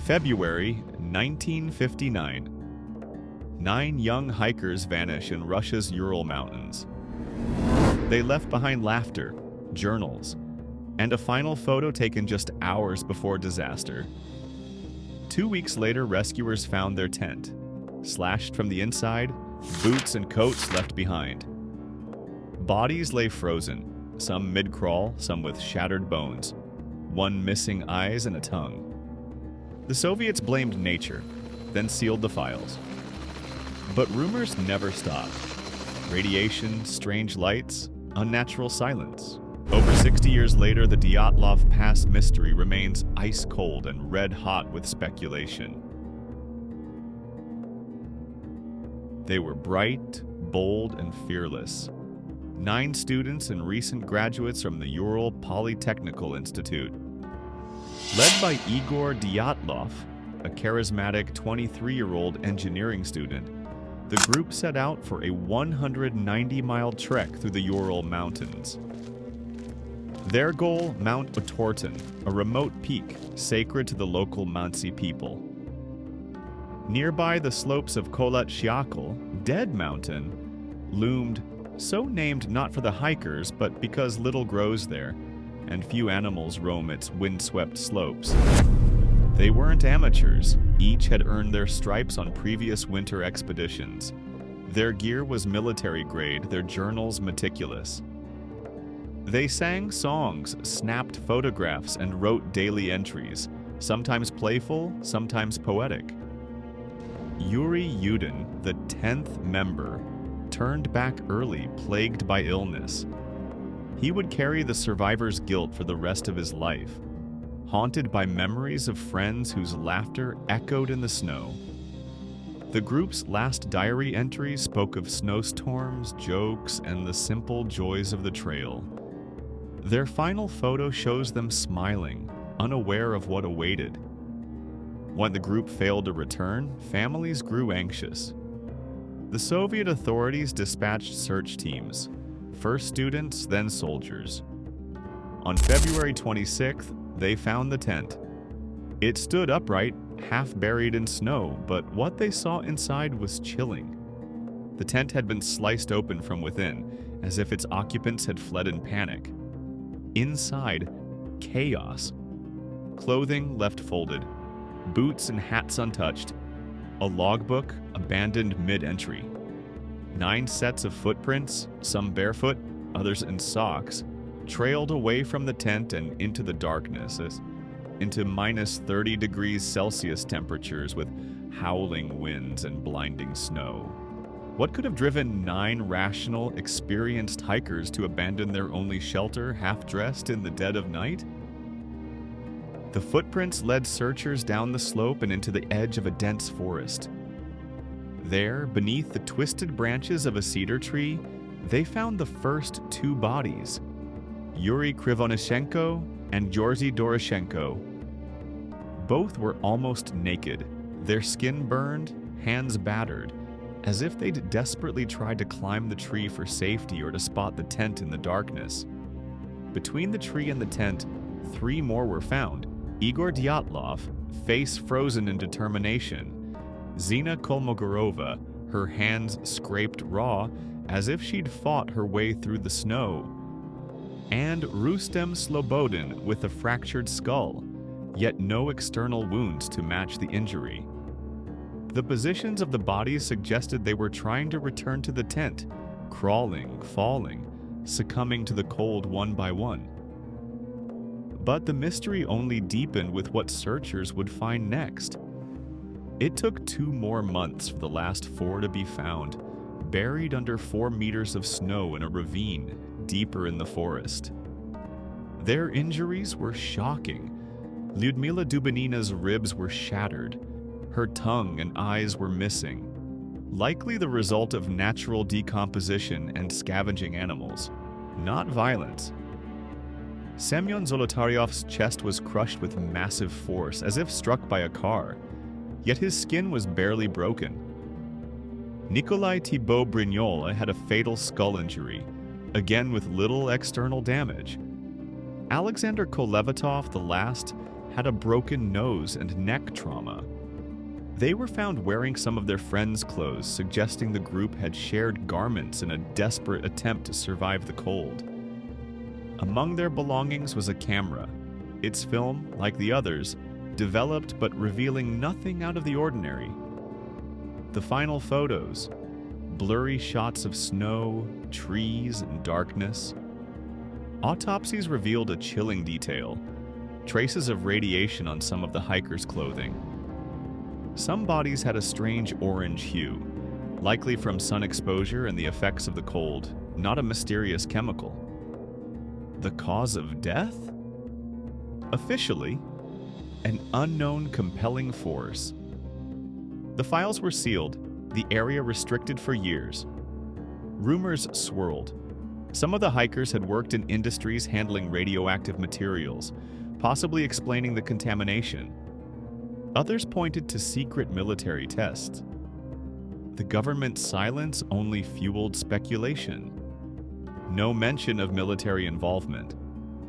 February 1959. 9 young hikers vanish in Russia's Ural Mountains. They left behind laughter, journals, and a final photo taken just hours before disaster. 2 weeks later, rescuers found their tent, slashed from the inside, boots and coats left behind. Bodies lay frozen, some mid-crawl, some with shattered bones, one missing eyes and a tongue. The Soviets blamed nature, then sealed the files. But rumors never stopped. Radiation, strange lights, unnatural silence. Over 60 years later, the Dyatlov Pass mystery remains ice-cold and red-hot with speculation. They were bright, bold, and fearless. 9 students and recent graduates from the Ural Polytechnical Institute. Led by Igor Dyatlov, a charismatic 23-year-old engineering student, the group set out for a 190-mile trek through the Ural Mountains. Their goal, Mount Otorten, a remote peak sacred to the local Mansi people. Nearby the slopes of Kholat Syakhl, Dead Mountain, loomed, so named not for the hikers but because little grows there, and few animals roam its windswept slopes. They weren't amateurs. Each had earned their stripes on previous winter expeditions. Their gear was military grade, their journals meticulous. They sang songs, snapped photographs, and wrote daily entries, sometimes playful, sometimes poetic. Yuri Yudin, the 10th member, turned back early, plagued by illness. He would carry the survivor's guilt for the rest of his life, haunted by memories of friends whose laughter echoed in the snow. The group's last diary entry spoke of snowstorms, jokes, and the simple joys of the trail. Their final photo shows them smiling, unaware of what awaited. When the group failed to return, families grew anxious. The Soviet authorities dispatched search teams, first students, then soldiers. On February 26th, they found the tent. It stood upright, half buried in snow, but what they saw inside was chilling. The tent had been sliced open from within, as if its occupants had fled in panic. Inside, chaos. Clothing left folded, boots and hats untouched, a logbook abandoned mid-entry. 9 sets of footprints, some barefoot, others in socks, trailed away from the tent and into the darkness, into minus 30 degrees Celsius temperatures with howling winds and blinding snow. What could have driven 9 rational, experienced hikers to abandon their only shelter, half-dressed in the dead of night? The footprints led searchers down the slope and into the edge of a dense forest. There, beneath the twisted branches of a cedar tree, they found the first 2 bodies, Yuri Krivonishenko and Georgy Doroshenko. Both were almost naked, their skin burned, hands battered, as if they'd desperately tried to climb the tree for safety or to spot the tent in the darkness. Between the tree and the tent, 3 more were found. Igor Dyatlov, face frozen in determination. Zina Kolmogorova, her hands scraped raw, as if she'd fought her way through the snow. And Rustem Slobodin with a fractured skull, yet no external wounds to match the injury. The positions of the bodies suggested they were trying to return to the tent, crawling, falling, succumbing to the cold one by one. But the mystery only deepened with what searchers would find next. It took 2 more months for the last 4 to be found, buried under 4 meters of snow in a ravine deeper in the forest. Their injuries were shocking. Lyudmila Dubinina's ribs were shattered. Her tongue and eyes were missing, likely the result of natural decomposition and scavenging animals, not violence. Semyon Zolotaryov's chest was crushed with massive force, as if struck by a car, yet his skin was barely broken. Nikolai Thibault Brignola had a fatal skull injury, again with little external damage. Alexander Kolevatov, the last, had a broken nose and neck trauma. They were found wearing some of their friends' clothes, suggesting the group had shared garments in a desperate attempt to survive the cold. Among their belongings was a camera. Its film, like the others, developed but revealing nothing out of the ordinary. The final photos, blurry shots of snow, trees, and darkness. Autopsies revealed a chilling detail: traces of radiation on some of the hikers' clothing. Some bodies had a strange orange hue, likely from sun exposure and the effects of the cold, not a mysterious chemical. The cause of death? Officially, an unknown compelling force. The files were sealed, the area restricted for years. Rumors swirled. Some of the hikers had worked in industries handling radioactive materials, possibly explaining the contamination. Others pointed to secret military tests. The government's silence only fueled speculation. No mention of military involvement.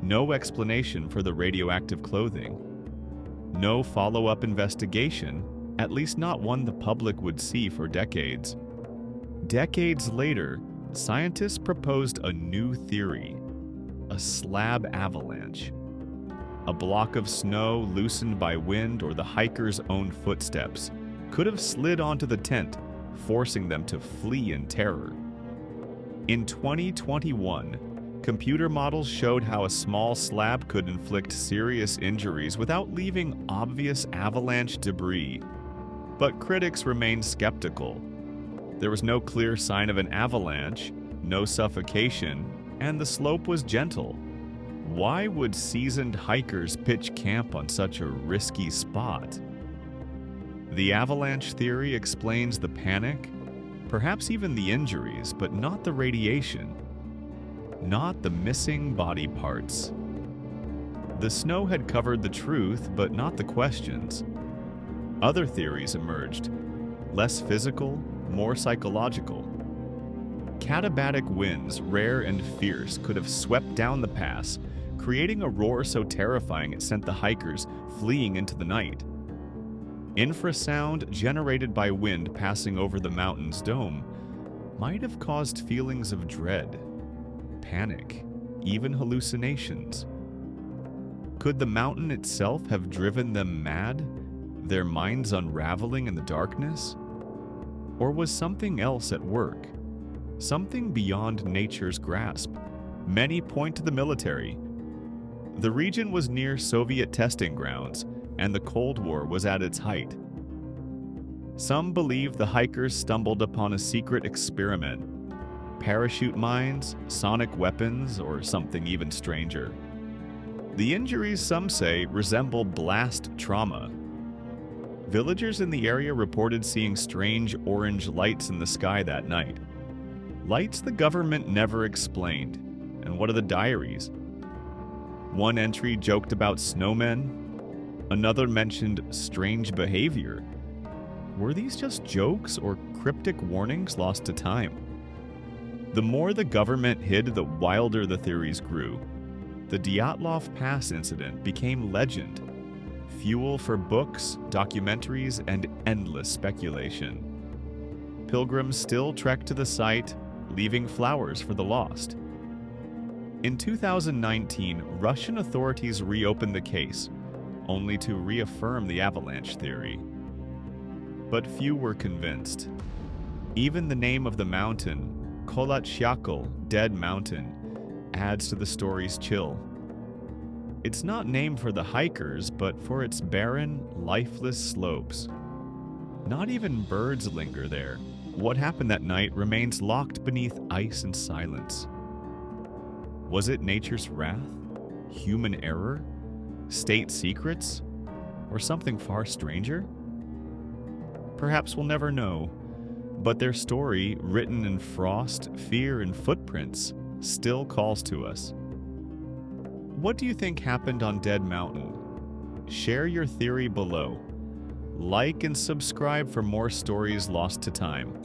No explanation for the radioactive clothing. No follow-up investigation, at least not one the public would see for decades. Decades later, scientists proposed a new theory: a slab avalanche. A block of snow loosened by wind or the hikers' own footsteps could have slid onto the tent, forcing them to flee in terror. In 2021, computer models showed how a small slab could inflict serious injuries without leaving obvious avalanche debris. But critics remained skeptical. There was no clear sign of an avalanche, no suffocation, and the slope was gentle. Why would seasoned hikers pitch camp on such a risky spot? The avalanche theory explains the panic, perhaps even the injuries, but not the radiation, not the missing body parts. The snow had covered the truth, but not the questions. Other theories emerged, less physical, more psychological. Katabatic winds, rare and fierce, could have swept down the pass, creating a roar so terrifying it sent the hikers fleeing into the night. Infrasound generated by wind passing over the mountain's dome might have caused feelings of dread, panic, even hallucinations. Could the mountain itself have driven them mad, their minds unraveling in the darkness? Or was something else at work? Something beyond nature's grasp? Many point to the military. The region was near Soviet testing grounds, and the Cold War was at its height. Some believe the hikers stumbled upon a secret experiment: parachute mines, sonic weapons, or something even stranger. The injuries, some say, resemble blast trauma. Villagers in the area reported seeing strange orange lights in the sky that night. Lights the government never explained. And what are the diaries? One entry joked about snowmen. Another mentioned strange behavior. Were these just jokes or cryptic warnings lost to time? The more the government hid, the wilder the theories grew. The Dyatlov Pass incident became legend, fuel for books, documentaries, and endless speculation. Pilgrims still trek to the site, leaving flowers for the lost. In 2019, Russian authorities reopened the case, only to reaffirm the avalanche theory. But few were convinced. Even the name of the mountain, Kolatsyakl, Dead Mountain, adds to the story's chill. It's not named for the hikers, but for its barren, lifeless slopes. Not even birds linger there. What happened that night remains locked beneath ice and silence. Was it nature's wrath? Human error? State secrets? Or something far stranger? Perhaps we'll never know, but their story, written in frost, fear, and footprints, still calls to us. What do you think happened on Dead Mountain? Share your theory below. Like and subscribe for more stories lost to time.